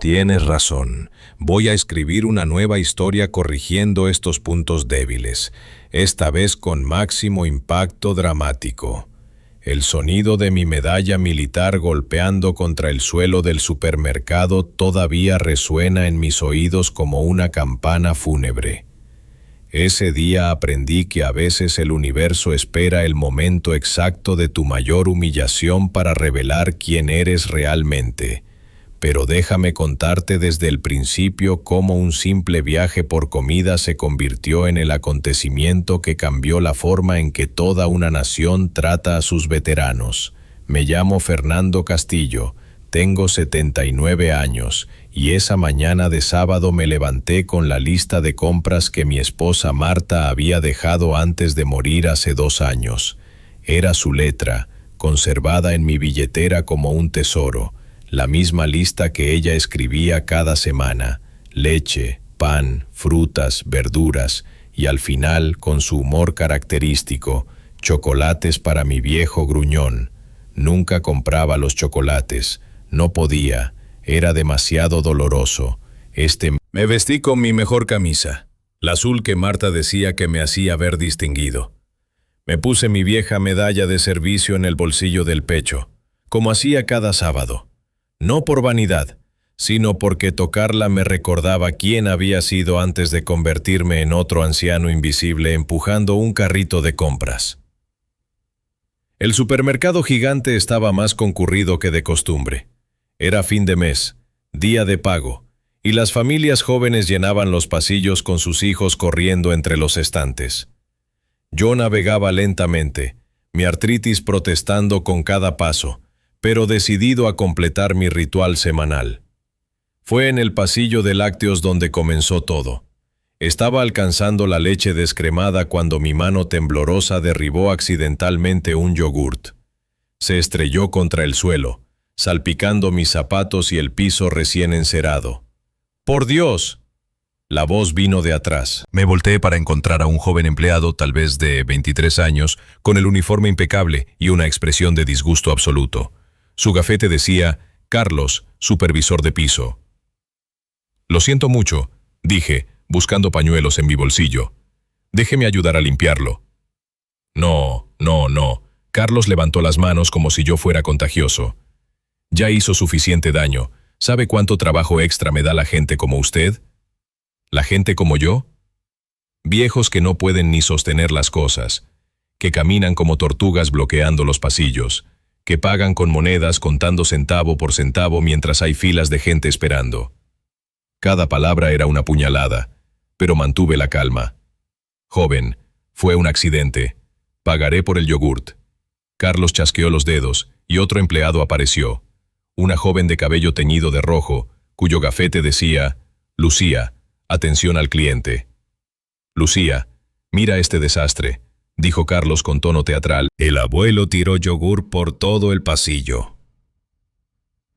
Tienes razón. Voy a escribir una nueva historia corrigiendo estos puntos débiles, esta vez con máximo impacto dramático. El sonido de mi medalla militar golpeando contra el suelo del supermercado todavía resuena en mis oídos como una campana fúnebre. Ese día aprendí que a veces el universo espera el momento exacto de tu mayor humillación para revelar quién eres realmente. Pero déjame contarte desde el principio cómo un simple viaje por comida se convirtió en el acontecimiento que cambió la forma en que toda una nación trata a sus veteranos. Me llamo Fernando Castillo, tengo 79 años, y esa mañana de sábado me levanté con la lista de compras que mi esposa Marta había dejado antes de morir hace 2 años. Era su letra, conservada en mi billetera como un tesoro. La misma lista que ella escribía cada semana: leche, pan, frutas, verduras y al final, con su humor característico, chocolates para mi viejo gruñón. Nunca compraba los chocolates, no podía, era demasiado doloroso. Me vestí con mi mejor camisa, la azul que Marta decía que me hacía ver distinguido. Me puse mi vieja medalla de servicio en el bolsillo del pecho, como hacía cada sábado. No por vanidad, sino porque tocarla me recordaba quién había sido antes de convertirme en otro anciano invisible empujando un carrito de compras. El supermercado gigante estaba más concurrido que de costumbre. Era fin de mes, día de pago, y las familias jóvenes llenaban los pasillos con sus hijos corriendo entre los estantes. Yo navegaba lentamente, mi artritis protestando con cada paso, pero decidido a completar mi ritual semanal. Fue en el pasillo de lácteos donde comenzó todo. Estaba alcanzando la leche descremada cuando mi mano temblorosa derribó accidentalmente un yogurt. Se estrelló contra el suelo, salpicando mis zapatos y el piso recién encerado. ¡Por Dios! La voz vino de atrás. Me volteé para encontrar a un joven empleado, tal vez de 23 años, con el uniforme impecable y una expresión de disgusto absoluto. Su gafete decía: Carlos, supervisor de piso. Lo siento mucho, dije, buscando pañuelos en mi bolsillo. Déjeme ayudar a limpiarlo. No. Carlos levantó las manos como si yo fuera contagioso. Ya hizo suficiente daño. ¿Sabe cuánto trabajo extra me da la gente como usted? ¿La gente como yo? Viejos que no pueden ni sostener las cosas, que caminan como tortugas bloqueando los pasillos, que pagan con monedas contando centavo por centavo mientras hay filas de gente esperando. Cada palabra era una puñalada, pero mantuve la calma. Joven, fue un accidente. Pagaré por el yogurt. Carlos chasqueó los dedos y otro empleado apareció. Una joven de cabello teñido de rojo, cuyo gafete decía: Lucía, atención al cliente. Lucía, mira este desastre, dijo Carlos con tono teatral. El abuelo tiró yogur por todo el pasillo.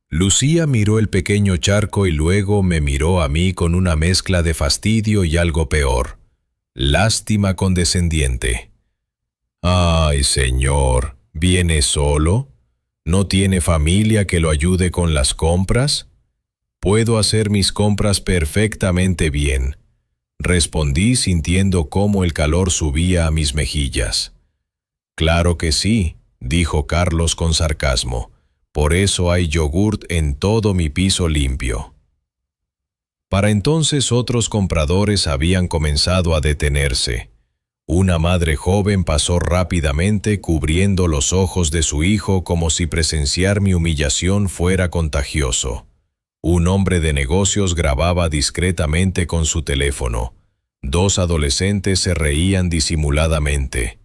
Lucía miró el pequeño charco y luego me miró a mí con una mezcla de fastidio y algo peor: lástima condescendiente. Ay, señor, ¿viene solo? ¿No tiene familia que lo ayude con las compras? Puedo hacer mis compras perfectamente bien, respondí sintiendo cómo el calor subía a mis mejillas. Claro que sí, dijo Carlos con sarcasmo. Por eso hay yogurt en todo mi piso limpio. Para entonces otros compradores habían comenzado a detenerse. Una madre joven pasó rápidamente cubriendo los ojos de su hijo como si presenciar mi humillación fuera contagioso. Un hombre de negocios grababa discretamente con su teléfono. 2 adolescentes se reían disimuladamente.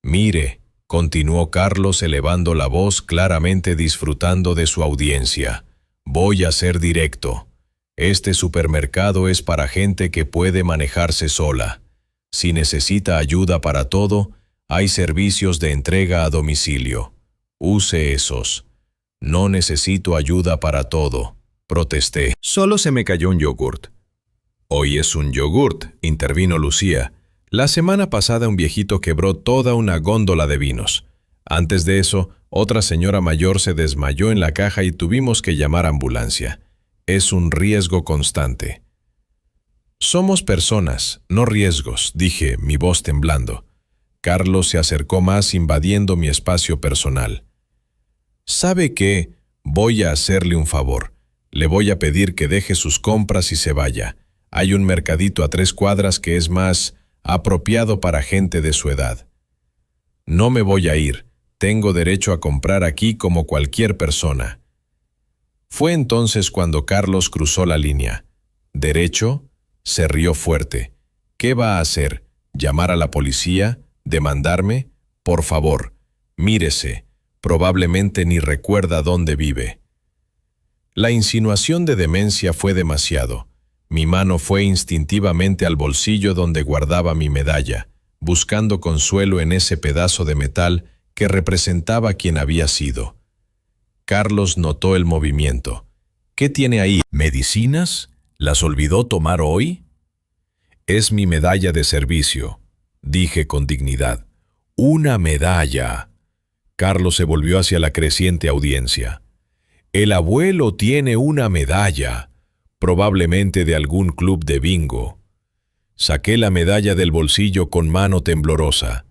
Mire, continuó Carlos elevando la voz, claramente disfrutando de su audiencia. Voy a ser directo. Este supermercado es para gente que puede manejarse sola. Si necesita ayuda para todo, hay servicios de entrega a domicilio. Use esos. No necesito ayuda para todo, protesté. Solo se me cayó un yogurt. Hoy es un yogurt, intervino Lucía. La semana pasada un viejito quebró toda una góndola de vinos. Antes de eso, otra señora mayor se desmayó en la caja y tuvimos que llamar a ambulancia. es un riesgo constante. Somos personas, no riesgos, dije, mi voz temblando. Carlos se acercó más, invadiendo mi espacio personal. ¿Sabe qué? Voy a hacerle un favor. Le voy a pedir que deje sus compras y se vaya. Hay un mercadito a 3 cuadras que es más apropiado para gente de su edad. No me voy a ir. Tengo derecho a comprar aquí como cualquier persona. Fue entonces cuando Carlos cruzó la línea. ¿Derecho? Se rió fuerte. ¿Qué va a hacer? ¿Llamar a la policía? ¿Demandarme? Por favor, mírese. Probablemente ni recuerda dónde vive. La insinuación de demencia fue demasiado. Mi mano fue instintivamente al bolsillo donde guardaba mi medalla, buscando consuelo en ese pedazo de metal que representaba quien había sido. Carlos notó el movimiento. ¿Qué tiene ahí? ¿Medicinas? ¿Las olvidó tomar hoy? Es mi medalla de servicio, dije con dignidad. ¡Una medalla! Carlos se volvió hacia la creciente audiencia. El abuelo tiene una medalla, probablemente de algún club de bingo. Saqué la medalla del bolsillo con mano temblorosa.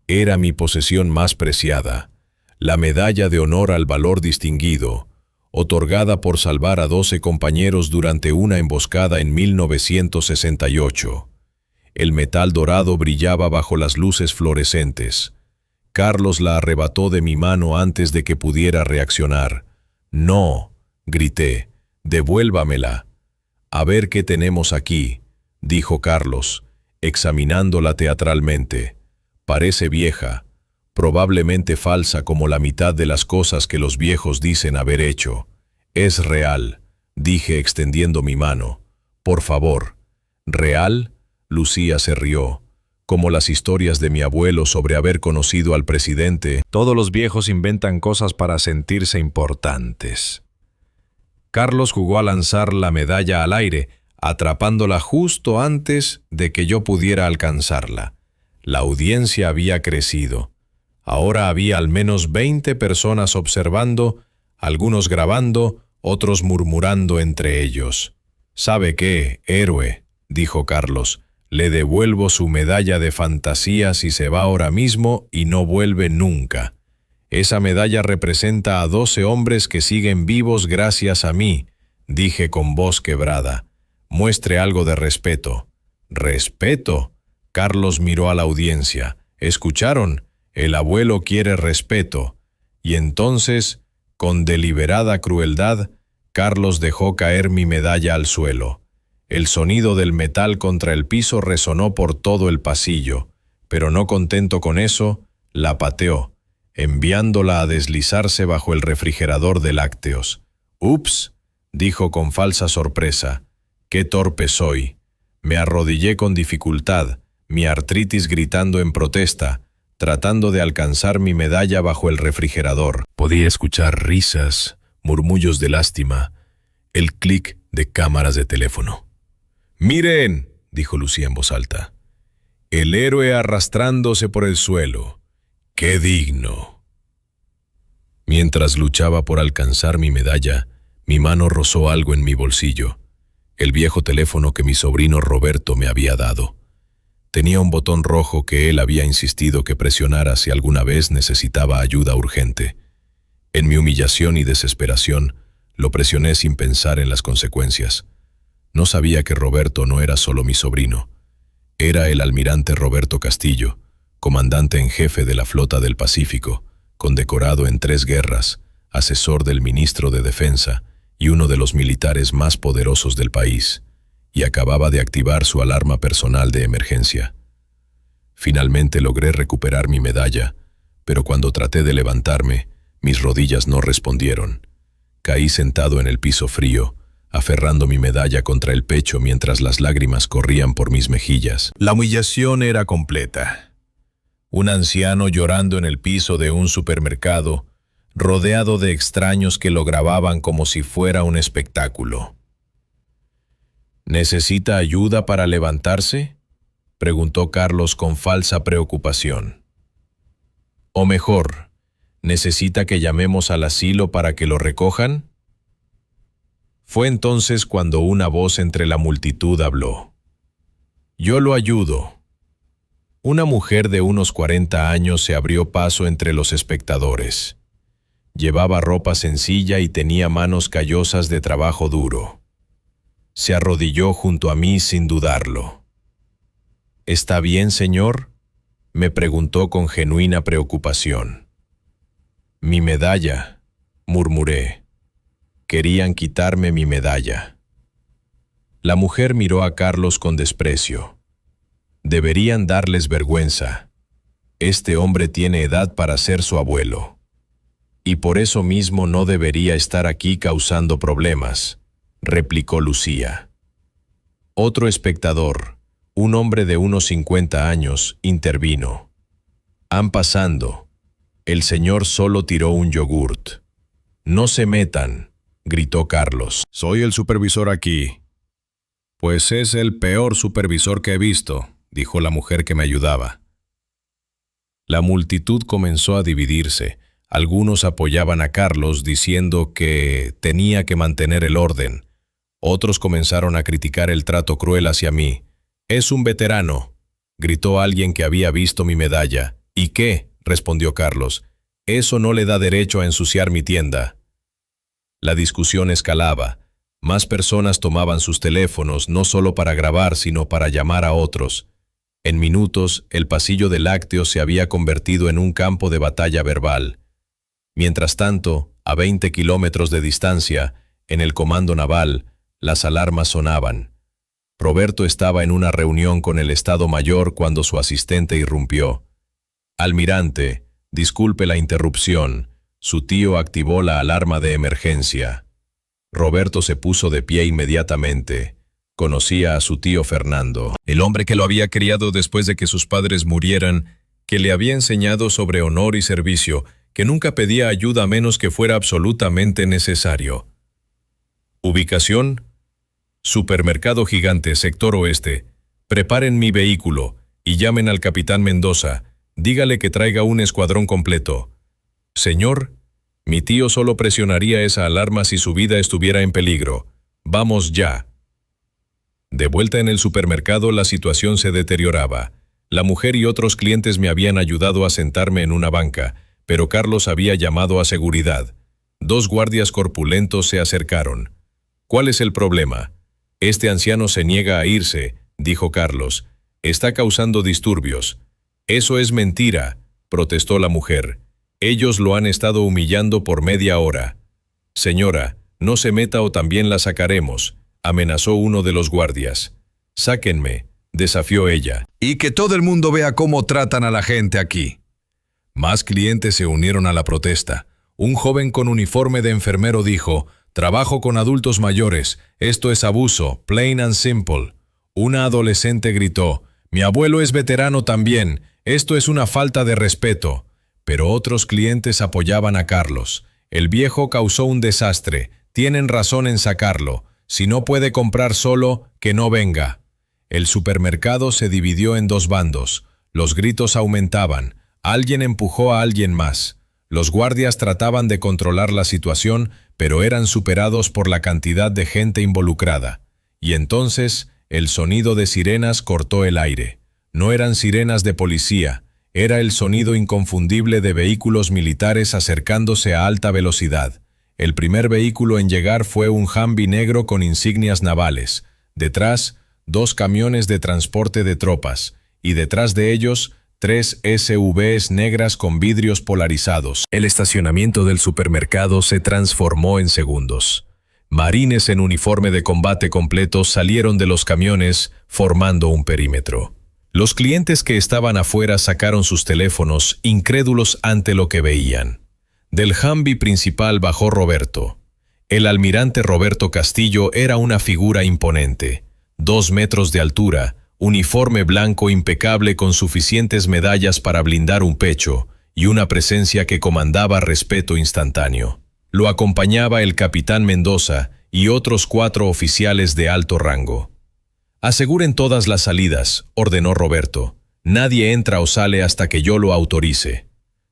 Era mi posesión más preciada, la medalla de honor al valor distinguido, otorgada por salvar a 12 compañeros durante una emboscada en 1968. El metal dorado brillaba bajo las luces fluorescentes. Carlos la arrebató de mi mano antes de que pudiera reaccionar. «No», grité, «devuélvamela». «A ver qué tenemos aquí», dijo Carlos, examinándola teatralmente. «Parece vieja, probablemente falsa como la mitad de las cosas que los viejos dicen haber hecho. Es real», dije extendiendo mi mano. «Por favor». «¿Real?», Lucía se rió. Como las historias de mi abuelo sobre haber conocido al presidente. Todos los viejos inventan cosas para sentirse importantes. Carlos jugó a lanzar la medalla al aire, atrapándola justo antes de que yo pudiera alcanzarla. La audiencia había crecido. Ahora había al menos 20 personas observando, algunos grabando, otros murmurando entre ellos. «¿Sabe qué, héroe?», dijo Carlos. «Le devuelvo su medalla de fantasía si se va ahora mismo y no vuelve nunca. Esa medalla representa a 12 hombres que siguen vivos gracias a mí», dije con voz quebrada. «Muestre algo de respeto». «¿Respeto?», Carlos miró a la audiencia. «¿Escucharon? El abuelo quiere respeto». Y entonces, con deliberada crueldad, Carlos dejó caer mi medalla al suelo. El sonido del metal contra el piso resonó por todo el pasillo, pero no contento con eso, la pateó, enviándola a deslizarse bajo el refrigerador de lácteos. «Ups», dijo con falsa sorpresa. «Qué torpe soy». Me arrodillé con dificultad, mi artritis gritando en protesta, tratando de alcanzar mi medalla bajo el refrigerador. Podía escuchar risas, murmullos de lástima, el clic de cámaras de teléfono. «Miren», dijo Lucía en voz alta, «el héroe arrastrándose por el suelo. ¡Qué digno!». Mientras luchaba por alcanzar mi medalla, mi mano rozó algo en mi bolsillo, el viejo teléfono que mi sobrino Roberto me había dado. Tenía un botón rojo que él había insistido que presionara si alguna vez necesitaba ayuda urgente. En mi humillación y desesperación, lo presioné sin pensar en las consecuencias. No sabía que Roberto no era solo mi sobrino. Era el almirante Roberto Castillo, comandante en jefe de la Flota del Pacífico, condecorado en 3 guerras, asesor del ministro de Defensa y uno de los militares más poderosos del país, y acababa de activar su alarma personal de emergencia. Finalmente logré recuperar mi medalla, pero cuando traté de levantarme, mis rodillas no respondieron. Caí sentado en el piso frío, aferrando mi medalla contra el pecho mientras las lágrimas corrían por mis mejillas. La humillación era completa. Un anciano llorando en el piso de un supermercado, rodeado de extraños que lo grababan como si fuera un espectáculo. «¿Necesita ayuda para levantarse?», preguntó Carlos con falsa preocupación. «O mejor, ¿necesita que llamemos al asilo para que lo recojan?». Fue entonces cuando una voz entre la multitud habló. «Yo lo ayudo». Una mujer de unos 40 años se abrió paso entre los espectadores. Llevaba ropa sencilla y tenía manos callosas de trabajo duro. Se arrodilló junto a mí sin dudarlo. «¿Está bien, señor?», me preguntó con genuina preocupación. «Mi medalla», murmuré. Querían quitarme mi medalla. La mujer miró a Carlos con desprecio. Deberían darles vergüenza. Este hombre tiene edad para ser su abuelo. Y por eso mismo no debería estar aquí causando problemas, replicó Lucía. Otro espectador, un hombre de unos 50 años, intervino. «Han pasando. El señor solo tiró un yogurt». «No se metan», gritó Carlos. «Soy el supervisor aquí». «Pues es el peor supervisor que he visto», dijo la mujer que me ayudaba. La multitud comenzó a dividirse. Algunos apoyaban a Carlos diciendo que tenía que mantener el orden. Otros comenzaron a criticar el trato cruel hacia mí. «Es un veterano», gritó alguien que había visto mi medalla. «¿Y qué?», respondió Carlos. «Eso no le da derecho a ensuciar mi tienda». La discusión escalaba. Más personas tomaban sus teléfonos no solo para grabar, sino para llamar a otros. En minutos, el pasillo de lácteos se había convertido en un campo de batalla verbal. Mientras tanto, a 20 kilómetros de distancia, en el comando naval, las alarmas sonaban. Roberto estaba en una reunión con el Estado Mayor cuando su asistente irrumpió. «Almirante, disculpe la interrupción. Su tío activó la alarma de emergencia». Roberto se puso de pie inmediatamente. Conocía a su tío Fernando, el hombre que lo había criado después de que sus padres murieran, que le había enseñado sobre honor y servicio, que nunca pedía ayuda a menos que fuera absolutamente necesario. «Ubicación: Supermercado Gigante, sector oeste. Preparen mi vehículo y llamen al capitán Mendoza. Dígale que traiga un escuadrón completo». «Señor, mi tío solo presionaría esa alarma si su vida estuviera en peligro. Vamos ya». De vuelta en el supermercado, la situación se deterioraba. La mujer y otros clientes me habían ayudado a sentarme en una banca, pero Carlos había llamado a seguridad. 2 guardias corpulentos se acercaron. «¿Cuál es el problema?». «Este anciano se niega a irse», dijo Carlos. «Está causando disturbios». «Eso es mentira», protestó la mujer. «Ellos lo han estado humillando por media hora». «Señora, no se meta o también la sacaremos», amenazó uno de los guardias. «Sáquenme», desafió ella. «Y que todo el mundo vea cómo tratan a la gente aquí». Más clientes se unieron a la protesta. Un joven con uniforme de enfermero dijo: «Trabajo con adultos mayores. Esto es abuso, plain and simple». Una adolescente gritó: «Mi abuelo es veterano también. Esto es una falta de respeto». Pero otros clientes apoyaban a Carlos. «El viejo causó un desastre. Tienen razón en sacarlo. Si no puede comprar solo, que no venga». El supermercado se dividió en 2 bandos. Los gritos aumentaban. Alguien empujó a alguien más. Los guardias trataban de controlar la situación, pero eran superados por la cantidad de gente involucrada. Y entonces, el sonido de sirenas cortó el aire. No eran sirenas de policía. Era el sonido inconfundible de vehículos militares acercándose a alta velocidad. El primer vehículo en llegar fue un Humvee negro con insignias navales. Detrás, 2 camiones de transporte de tropas. Y detrás de ellos, 3 SUVs negras con vidrios polarizados. El estacionamiento del supermercado se transformó en segundos. Marines en uniforme de combate completo salieron de los camiones, formando un perímetro. Los clientes que estaban afuera sacaron sus teléfonos, incrédulos ante lo que veían. Del Humvee principal bajó Roberto. El almirante Roberto Castillo era una figura imponente. 2 metros de altura, uniforme blanco impecable con suficientes medallas para blindar un pecho y una presencia que comandaba respeto instantáneo. Lo acompañaba el capitán Mendoza y otros 4 oficiales de alto rango. «Aseguren todas las salidas», ordenó Roberto. «Nadie entra o sale hasta que yo lo autorice».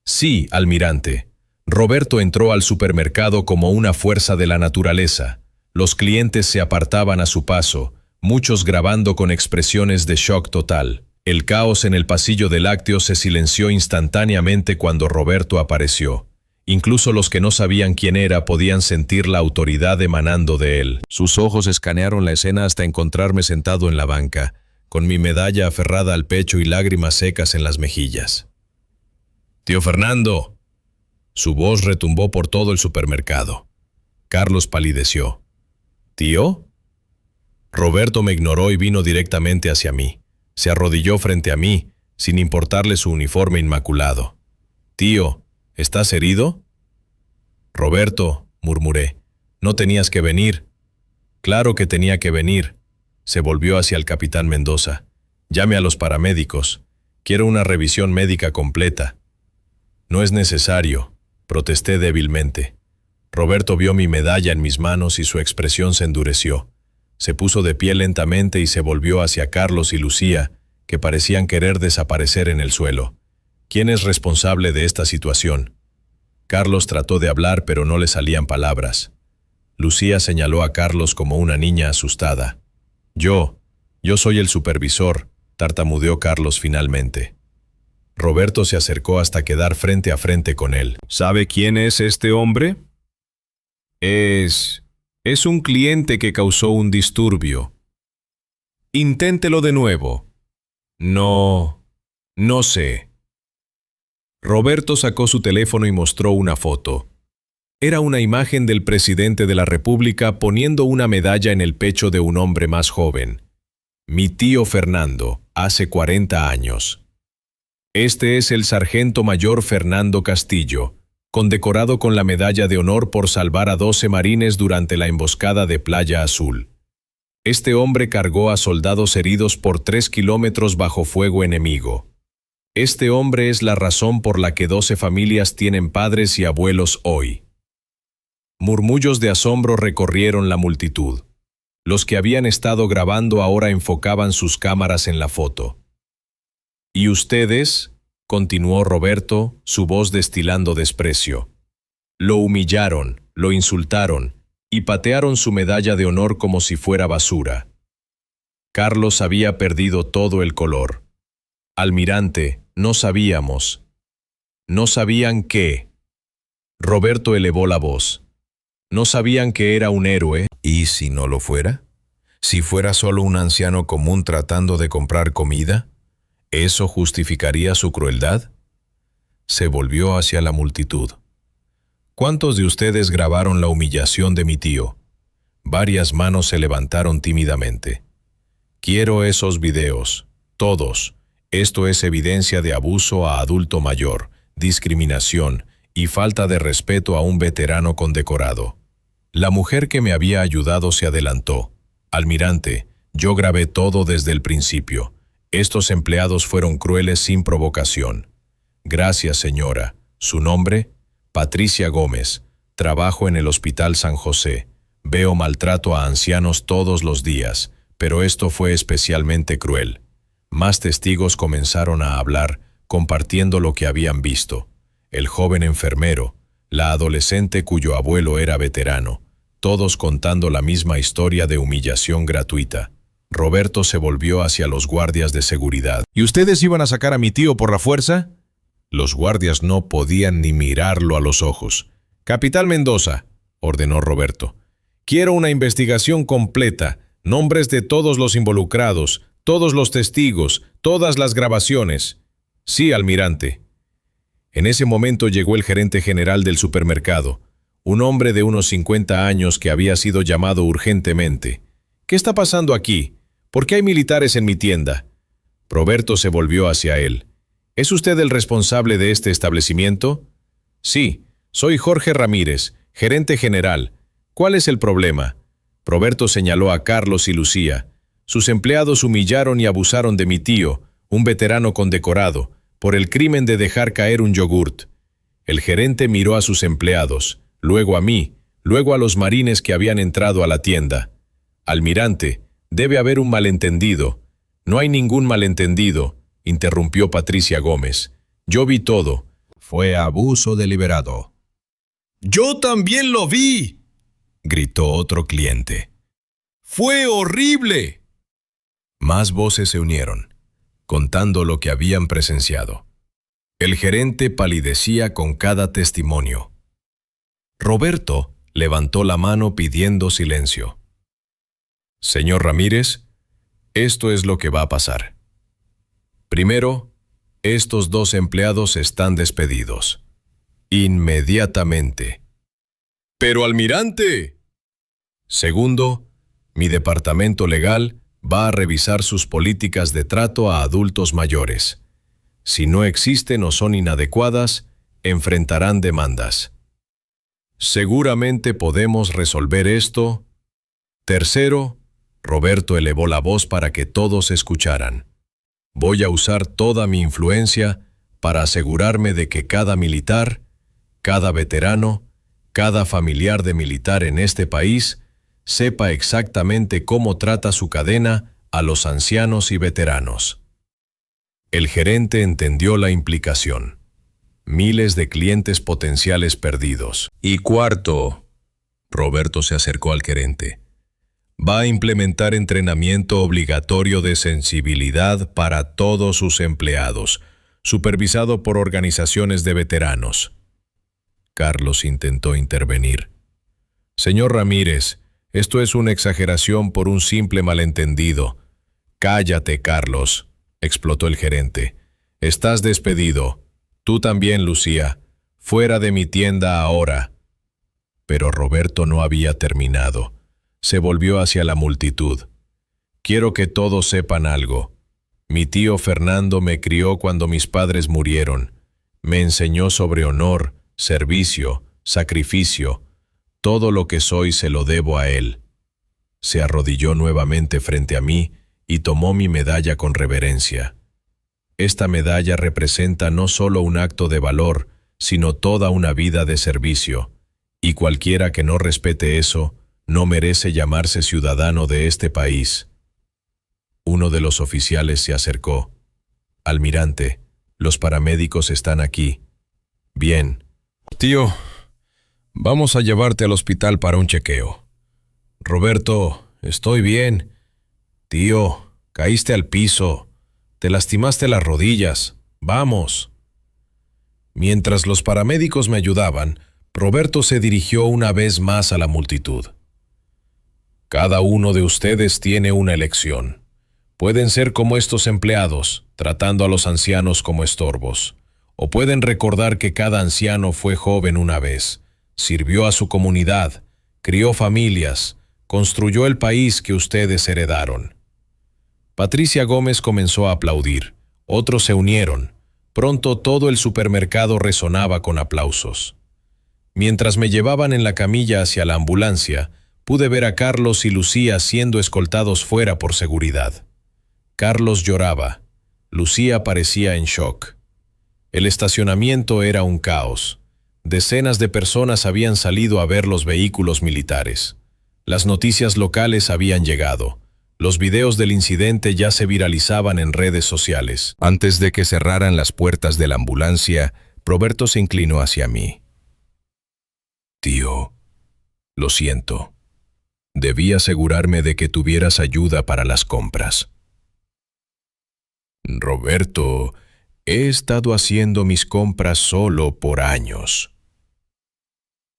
«Sí, almirante». Roberto entró al supermercado como una fuerza de la naturaleza. Los clientes se apartaban a su paso, muchos grabando con expresiones de shock total. El caos en el pasillo de lácteos se silenció instantáneamente cuando Roberto apareció. Incluso los que no sabían quién era podían sentir la autoridad emanando de él. Sus ojos escanearon la escena hasta encontrarme sentado en la banca, con mi medalla aferrada al pecho y lágrimas secas en las mejillas. «¡Tío Fernando!». Su voz retumbó por todo el supermercado. Carlos palideció. «¿Tío?». Roberto me ignoró y vino directamente hacia mí. Se arrodilló frente a mí, sin importarle su uniforme inmaculado. «Tío, ¿estás herido?». «Roberto», murmuré, «no tenías que venir». «Claro que tenía que venir». Se volvió hacia el capitán Mendoza. «Llame a los paramédicos. Quiero una revisión médica completa». «No es necesario», protesté débilmente. Roberto vio mi medalla en mis manos y su expresión se endureció. Se puso de pie lentamente y se volvió hacia Carlos y Lucía, que parecían querer desaparecer en el suelo. «¿Quién es responsable de esta situación?». Carlos trató de hablar, pero no le salían palabras. Lucía señaló a Carlos como una niña asustada. Yo soy el supervisor», tartamudeó Carlos finalmente. Roberto se acercó hasta quedar frente a frente con él. «¿Sabe quién es este hombre?». Es un cliente que causó un disturbio». «Inténtelo de nuevo». No sé». Roberto sacó su teléfono y mostró una foto. Era una imagen del presidente de la República poniendo una medalla en el pecho de un hombre más joven. Mi tío Fernando, hace 40 años. Este es el sargento mayor Fernando Castillo, condecorado con la medalla de honor por salvar a 12 marines durante la emboscada de Playa Azul. Este hombre cargó a soldados heridos por 3 kilómetros bajo fuego enemigo. Este hombre es la razón por la que 12 familias tienen padres y abuelos hoy. Murmullos de asombro recorrieron la multitud. Los que habían estado grabando ahora enfocaban sus cámaras en la foto. «¿Y ustedes?», continuó Roberto, su voz destilando desprecio. «Lo humillaron, lo insultaron y patearon su medalla de honor como si fuera basura». Carlos había perdido todo el color. «Almirante, no sabíamos». «¿No sabían qué?». Roberto elevó la voz. «¿No sabían que era un héroe?». ¿Y si no lo fuera? ¿Si fuera solo un anciano común tratando de comprar comida? ¿Eso justificaría su crueldad? Se volvió hacia la multitud. «¿Cuántos de ustedes grabaron la humillación de mi tío?». Varias manos se levantaron tímidamente. «Quiero esos videos, todos. Esto es evidencia de abuso a adulto mayor, discriminación y falta de respeto a un veterano condecorado». La mujer que me había ayudado se adelantó. «Almirante, yo grabé todo desde el principio. Estos empleados fueron crueles sin provocación». «Gracias, señora. ¿Su nombre?». «Patricia Gómez. Trabajo en el Hospital San José. Veo maltrato a ancianos todos los días, pero esto fue especialmente cruel». Más testigos comenzaron a hablar, compartiendo lo que habían visto. El joven enfermero, la adolescente cuyo abuelo era veterano, todos contando la misma historia de humillación gratuita. Roberto se volvió hacia los guardias de seguridad. «¿Y ustedes iban a sacar a mi tío por la fuerza?». Los guardias no podían ni mirarlo a los ojos. «Capitán Mendoza», ordenó Roberto, «quiero una investigación completa, nombres de todos los involucrados, todos los testigos, todas las grabaciones». «Sí, almirante». En ese momento llegó el gerente general del supermercado, un hombre de unos 50 años que había sido llamado urgentemente. «¿Qué está pasando aquí? ¿Por qué hay militares en mi tienda?». Roberto se volvió hacia él. «¿Es usted el responsable de este establecimiento?». «Sí, soy Jorge Ramírez, gerente general. ¿Cuál es el problema?». Roberto señaló a Carlos y Lucía. «Sus empleados humillaron y abusaron de mi tío, un veterano condecorado, por el crimen de dejar caer un yogurt». El gerente miró a sus empleados, luego a mí, luego a los marines que habían entrado a la tienda. «Almirante, debe haber un malentendido». «No hay ningún malentendido», interrumpió Patricia Gómez. «Yo vi todo». Fue abuso deliberado. «Yo también lo vi», gritó otro cliente. ¡Fue horrible! Más voces se unieron, contando lo que habían presenciado. El gerente palidecía con cada testimonio. Roberto levantó la mano pidiendo silencio. Señor Ramírez, esto es lo que va a pasar. Primero, estos 2 empleados están despedidos. Inmediatamente. ¡Pero, almirante! Segundo, mi departamento legal va a revisar sus políticas de trato a adultos mayores. Si no existen o son inadecuadas, enfrentarán demandas. Seguramente podemos resolver esto. Tercero, Roberto elevó la voz para que todos escucharan. Voy a usar toda mi influencia para asegurarme de que cada militar, cada veterano, cada familiar de militar en este país sepa exactamente cómo trata su cadena a los ancianos y veteranos. El gerente entendió la implicación. Miles de clientes potenciales perdidos. Y cuarto, Roberto se acercó al gerente. Va a implementar entrenamiento obligatorio de sensibilidad para todos sus empleados, supervisado por organizaciones de veteranos. Carlos intentó intervenir. Señor Ramírez, esto es una exageración por un simple malentendido. Cállate, Carlos, explotó el gerente. Estás despedido. Tú también, Lucía. Fuera de mi tienda ahora. Pero Roberto no había terminado. Se volvió hacia la multitud. Quiero que todos sepan algo. Mi tío Fernando me crió cuando mis padres murieron. Me enseñó sobre honor, servicio, sacrificio. Todo lo que soy se lo debo a él. Se arrodilló nuevamente frente a mí y tomó mi medalla con reverencia. Esta medalla representa no solo un acto de valor, sino toda una vida de servicio, y cualquiera que no respete eso, no merece llamarse ciudadano de este país. Uno de los oficiales se acercó. Almirante, los paramédicos están aquí. Bien. Tío, vamos a llevarte al hospital para un chequeo. Roberto, estoy bien. Tío, caíste al piso. Te lastimaste las rodillas. Vamos. Mientras los paramédicos me ayudaban, Roberto se dirigió una vez más a la multitud. Cada uno de ustedes tiene una elección. Pueden ser como estos empleados, tratando a los ancianos como estorbos. O pueden recordar que cada anciano fue joven una vez, sirvió a su comunidad, crió familias, construyó el país que ustedes heredaron. Patricia Gómez comenzó a aplaudir. Otros se unieron. Pronto todo el supermercado resonaba con aplausos. Mientras me llevaban en la camilla hacia la ambulancia, pude ver a Carlos y Lucía siendo escoltados fuera por seguridad. Carlos lloraba. Lucía parecía en shock. El estacionamiento era un caos. Decenas de personas habían salido a ver los vehículos militares. Las noticias locales habían llegado. Los videos del incidente ya se viralizaban en redes sociales. Antes de que cerraran las puertas de la ambulancia, Roberto se inclinó hacia mí. Tío, lo siento. Debí asegurarme de que tuvieras ayuda para las compras. Roberto, he estado haciendo mis compras solo por años.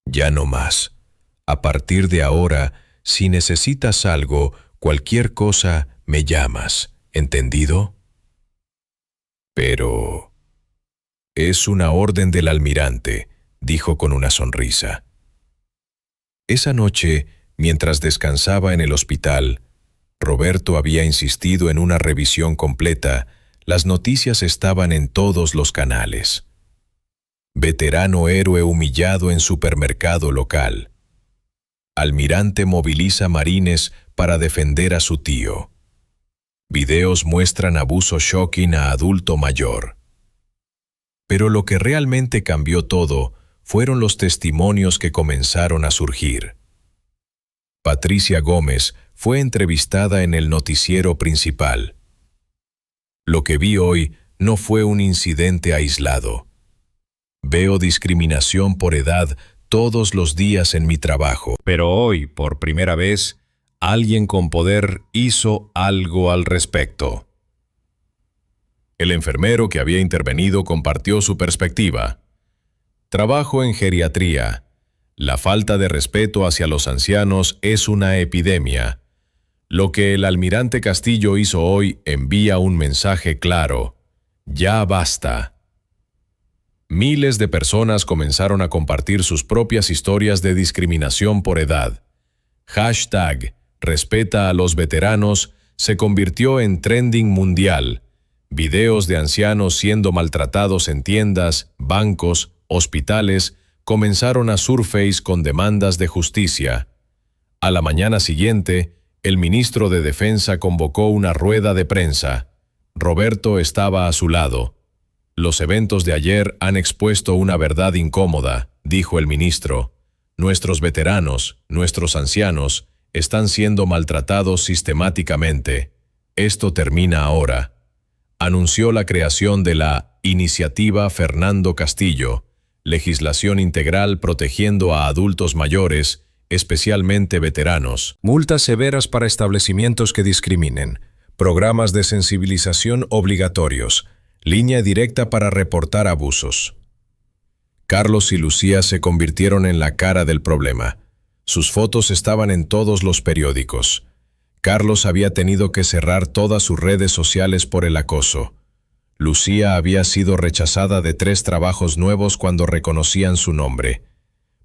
Ya no más. A partir de ahora, si necesitas algo, cualquier cosa, me llamas, ¿entendido? Pero... es una orden del almirante, dijo con una sonrisa. Esa noche, mientras descansaba en el hospital, Roberto había insistido en una revisión completa. Las noticias estaban en todos los canales. Veterano héroe humillado en supermercado local. Almirante moviliza marines para defender a su tío. Videos muestran abuso shocking a adulto mayor. Pero lo que realmente cambió todo fueron los testimonios que comenzaron a surgir. Patricia Gómez fue entrevistada en el noticiero principal. Lo que vi hoy no fue un incidente aislado. Veo discriminación por edad todos los días en mi trabajo. Pero hoy, por primera vez, alguien con poder hizo algo al respecto. El enfermero que había intervenido compartió su perspectiva. Trabajo en geriatría. La falta de respeto hacia los ancianos es una epidemia. Lo que el almirante Castillo hizo hoy envía un mensaje claro. Ya basta. Miles de personas comenzaron a compartir sus propias historias de discriminación por edad. #Respeta a los veteranos se convirtió en trending mundial. Videos de ancianos siendo maltratados en tiendas, bancos, hospitales comenzaron a surface con demandas de justicia. A la mañana siguiente, el ministro de Defensa convocó una rueda de prensa. Roberto estaba a su lado. Los eventos de ayer han expuesto una verdad incómoda, dijo el ministro. Nuestros veteranos, nuestros ancianos, están siendo maltratados sistemáticamente. Esto termina ahora. Anunció la creación de la Iniciativa Fernando Castillo, legislación integral protegiendo a adultos mayores, especialmente veteranos. Multas severas para establecimientos que discriminen. Programas de sensibilización obligatorios. Línea directa para reportar abusos. Carlos y Lucía se convirtieron en la cara del problema. Sus fotos estaban en todos los periódicos. Carlos había tenido que cerrar todas sus redes sociales por el acoso. Lucía había sido rechazada de 3 trabajos nuevos cuando reconocían su nombre.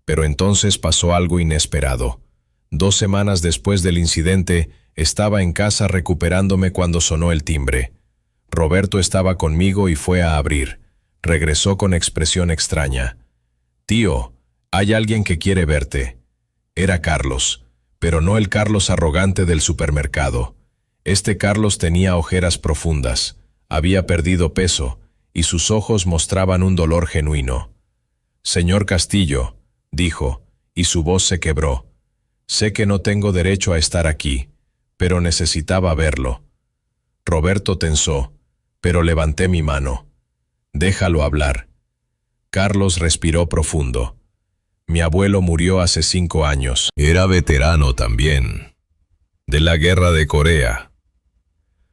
Pero entonces pasó algo inesperado. 2 semanas después del incidente, estaba en casa recuperándome cuando sonó el timbre. Roberto estaba conmigo y fue a abrir. Regresó con expresión extraña. «Tío, hay alguien que quiere verte». Era Carlos, pero no el Carlos arrogante del supermercado. Este Carlos tenía ojeras profundas, había perdido peso, y sus ojos mostraban un dolor genuino. «Señor Castillo», dijo, y su voz se quebró. «Sé que no tengo derecho a estar aquí, pero necesitaba verlo». Roberto tensó, pero levanté mi mano. «Déjalo hablar». Carlos respiró profundo. «Mi abuelo murió hace 5 años. Era veterano también. De la guerra de Corea.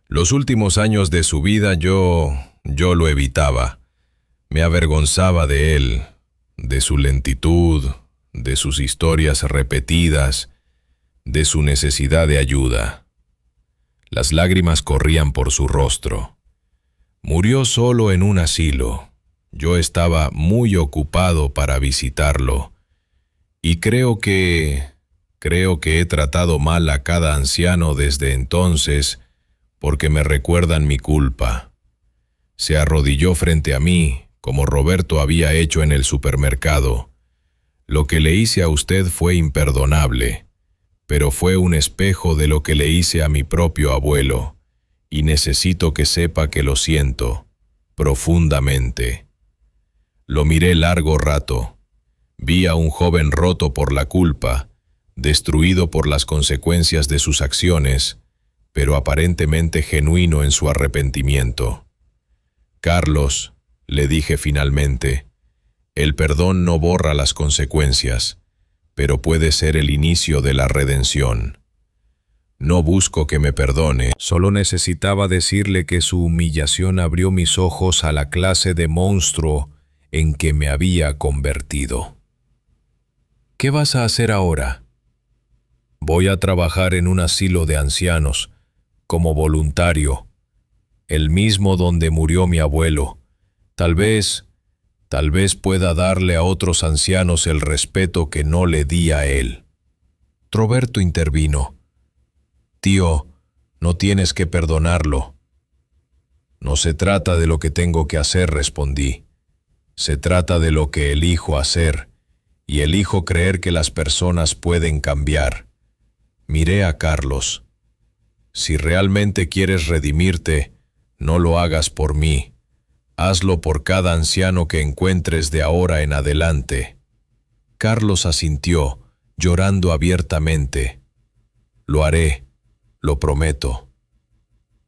Los últimos años de su vida yo lo evitaba. Me avergonzaba de él, de su lentitud, de sus historias repetidas, de su necesidad de ayuda». Las lágrimas corrían por su rostro. Murió solo en un asilo. Yo estaba muy ocupado para visitarlo. Y creo que he tratado mal a cada anciano desde entonces, porque me recuerdan mi culpa. Se arrodilló frente a mí, como Roberto había hecho en el supermercado. Lo que le hice a usted fue imperdonable, pero fue un espejo de lo que le hice a mi propio abuelo, y necesito que sepa que lo siento, profundamente. Lo miré largo rato. Vi a un joven roto por la culpa, destruido por las consecuencias de sus acciones, pero aparentemente genuino en su arrepentimiento. «Carlos», le dije finalmente, «el perdón no borra las consecuencias, pero puede ser el inicio de la redención. No busco que me perdone, solo necesitaba decirle que su humillación abrió mis ojos a la clase de monstruo en que me había convertido». «¿Qué vas a hacer ahora?» «Voy a trabajar en un asilo de ancianos, como voluntario, el mismo donde murió mi abuelo. Tal vez pueda darle a otros ancianos el respeto que no le di a él». Roberto intervino. «Tío, no tienes que perdonarlo». «No se trata de lo que tengo que hacer», respondí. «Se trata de lo que elijo hacer, y elijo creer que las personas pueden cambiar». Miré a Carlos. «Si realmente quieres redimirte, no lo hagas por mí. Hazlo por cada anciano que encuentres de ahora en adelante». Carlos asintió, llorando abiertamente. «Lo haré, lo prometo».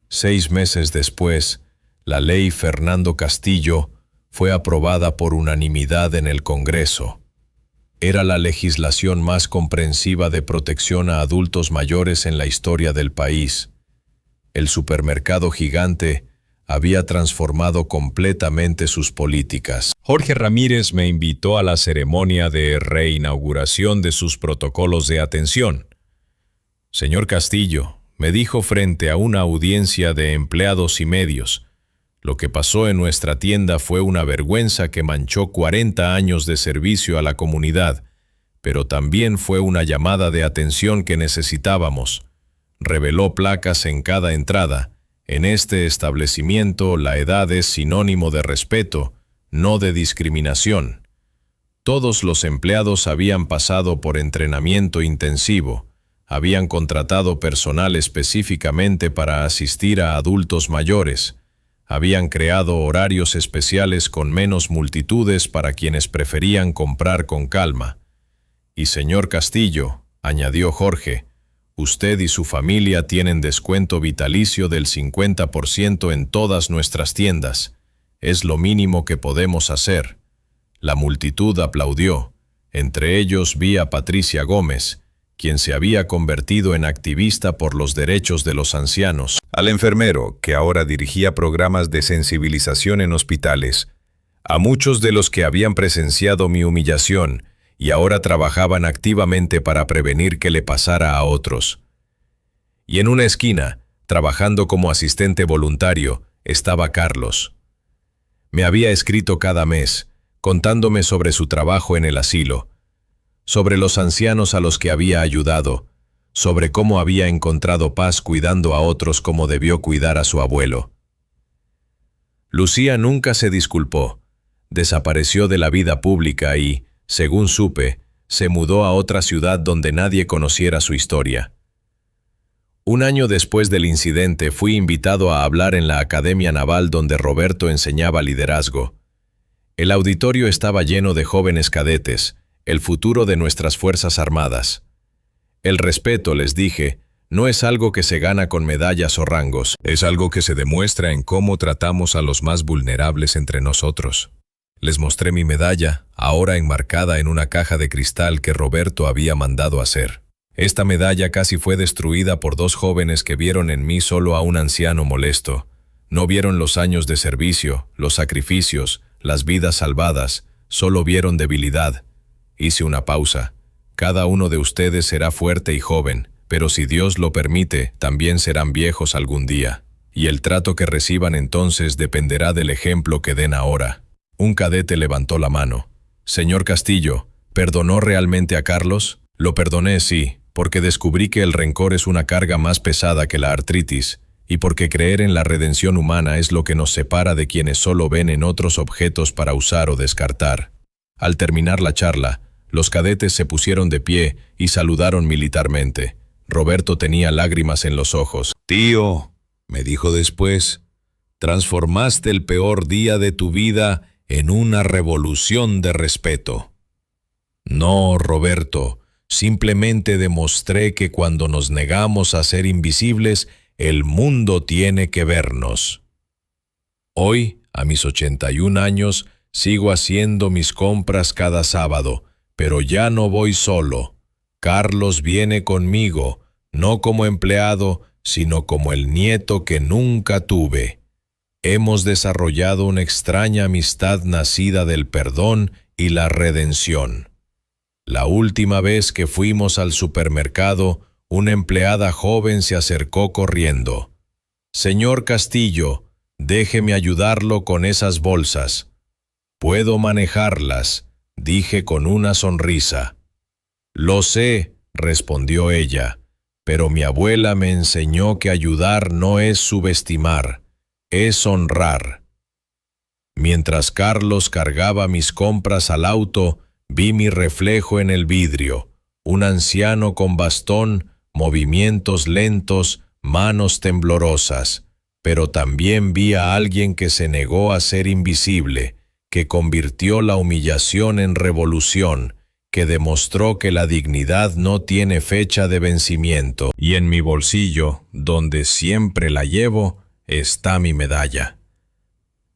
6 meses después, la ley Fernando Castillo fue aprobada por unanimidad en el Congreso. Era la legislación más comprensiva de protección a adultos mayores en la historia del país. El supermercado gigante había transformado completamente sus políticas. Jorge Ramírez me invitó a la ceremonia de reinauguración de sus protocolos de atención. Señor Castillo, me dijo frente a una audiencia de empleados y medios, lo que pasó en nuestra tienda fue una vergüenza que manchó 40 años de servicio a la comunidad, pero también fue una llamada de atención que necesitábamos. Reveló placas en cada entrada. En este establecimiento la edad es sinónimo de respeto, no de discriminación. Todos los empleados habían pasado por entrenamiento intensivo, habían contratado personal específicamente para asistir a adultos mayores, habían creado horarios especiales con menos multitudes para quienes preferían comprar con calma. Y señor Castillo, añadió Jorge, usted y su familia tienen descuento vitalicio del 50% en todas nuestras tiendas. Es lo mínimo que podemos hacer. La multitud aplaudió. Entre ellos vi a Patricia Gómez, quien se había convertido en activista por los derechos de los ancianos. Al enfermero, que ahora dirigía programas de sensibilización en hospitales. A muchos de los que habían presenciado mi humillación y ahora trabajaban activamente para prevenir que le pasara a otros. Y en una esquina, trabajando como asistente voluntario, estaba Carlos. Me había escrito cada mes, contándome sobre su trabajo en el asilo, sobre los ancianos a los que había ayudado, sobre cómo había encontrado paz cuidando a otros como debió cuidar a su abuelo. Lucía nunca se disculpó, desapareció de la vida pública y, según supe, se mudó a otra ciudad donde nadie conociera su historia. Un año después del incidente fui invitado a hablar en la Academia Naval donde Roberto enseñaba liderazgo. El auditorio estaba lleno de jóvenes cadetes, el futuro de nuestras Fuerzas Armadas. El respeto, les dije, no es algo que se gana con medallas o rangos, es algo que se demuestra en cómo tratamos a los más vulnerables entre nosotros. Les mostré mi medalla, ahora enmarcada en una caja de cristal que Roberto había mandado hacer. Esta medalla casi fue destruida por dos jóvenes que vieron en mí solo a un anciano molesto. No vieron los años de servicio, los sacrificios, las vidas salvadas, solo vieron debilidad. Hice una pausa. Cada uno de ustedes será fuerte y joven, pero si Dios lo permite, también serán viejos algún día. Y el trato que reciban entonces dependerá del ejemplo que den ahora. Un cadete levantó la mano. Señor Castillo, ¿perdonó realmente a Carlos? Lo perdoné, sí, porque descubrí que el rencor es una carga más pesada que la artritis, y porque creer en la redención humana es lo que nos separa de quienes solo ven en otros objetos para usar o descartar. Al terminar la charla, los cadetes se pusieron de pie y saludaron militarmente. Roberto tenía lágrimas en los ojos. «Tío», me dijo después, «transformaste el peor día de tu vida en una revolución de respeto». No, Roberto, simplemente demostré que cuando nos negamos a ser invisibles, el mundo tiene que vernos. Hoy, a mis 81 años, sigo haciendo mis compras cada sábado, pero ya no voy solo. Carlos viene conmigo, no como empleado, sino como el nieto que nunca tuve. Hemos desarrollado una extraña amistad nacida del perdón y la redención. La última vez que fuimos al supermercado, una empleada joven se acercó corriendo. «Señor Castillo, déjeme ayudarlo con esas bolsas». «Puedo manejarlas», dije con una sonrisa. «Lo sé», respondió ella, «pero mi abuela me enseñó que ayudar no es subestimar, es honrar». Mientras Carlos cargaba mis compras al auto, vi mi reflejo en el vidrio, un anciano con bastón, movimientos lentos, manos temblorosas, pero también vi a alguien que se negó a ser invisible, que convirtió la humillación en revolución, que demostró que la dignidad no tiene fecha de vencimiento. Y en mi bolsillo, donde siempre la llevo, está mi medalla.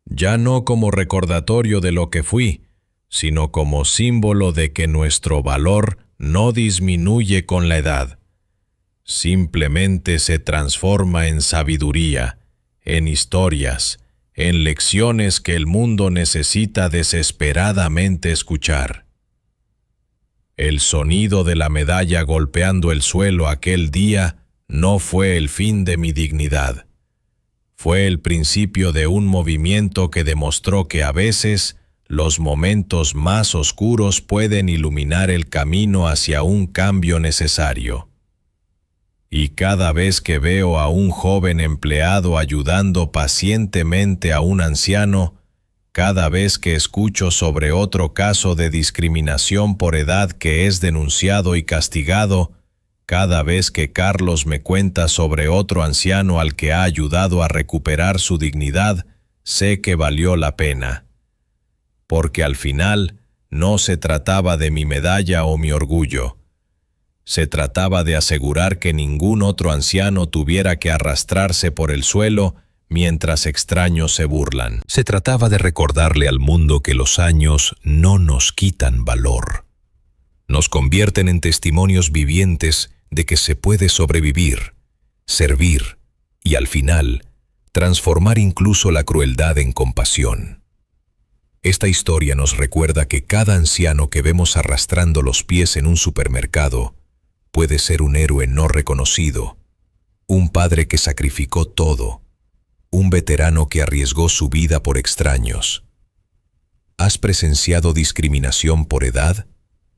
Ya no como recordatorio de lo que fui, sino como símbolo de que nuestro valor no disminuye con la edad. Simplemente se transforma en sabiduría, en historias, en lecciones que el mundo necesita desesperadamente escuchar. El sonido de la medalla golpeando el suelo aquel día no fue el fin de mi dignidad. Fue el principio de un movimiento que demostró que a veces los momentos más oscuros pueden iluminar el camino hacia un cambio necesario. Y cada vez que veo a un joven empleado ayudando pacientemente a un anciano, cada vez que escucho sobre otro caso de discriminación por edad que es denunciado y castigado, cada vez que Carlos me cuenta sobre otro anciano al que ha ayudado a recuperar su dignidad, sé que valió la pena. Porque al final no se trataba de mi medalla o mi orgullo. Se trataba de asegurar que ningún otro anciano tuviera que arrastrarse por el suelo mientras extraños se burlan. Se trataba de recordarle al mundo que los años no nos quitan valor. Nos convierten en testimonios vivientes de que se puede sobrevivir, servir y, al final, transformar incluso la crueldad en compasión. Esta historia nos recuerda que cada anciano que vemos arrastrando los pies en un supermercado puede ser un héroe no reconocido, un padre que sacrificó todo, un veterano que arriesgó su vida por extraños. ¿Has presenciado discriminación por edad?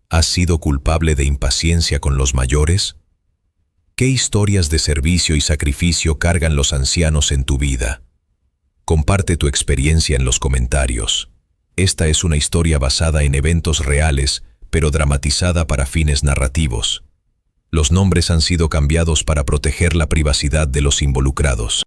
¿Has sido culpable de impaciencia con los mayores? ¿Qué historias de servicio y sacrificio cargan los ancianos en tu vida? Comparte tu experiencia en los comentarios. Esta es una historia basada en eventos reales, pero dramatizada para fines narrativos. Los nombres han sido cambiados para proteger la privacidad de los involucrados.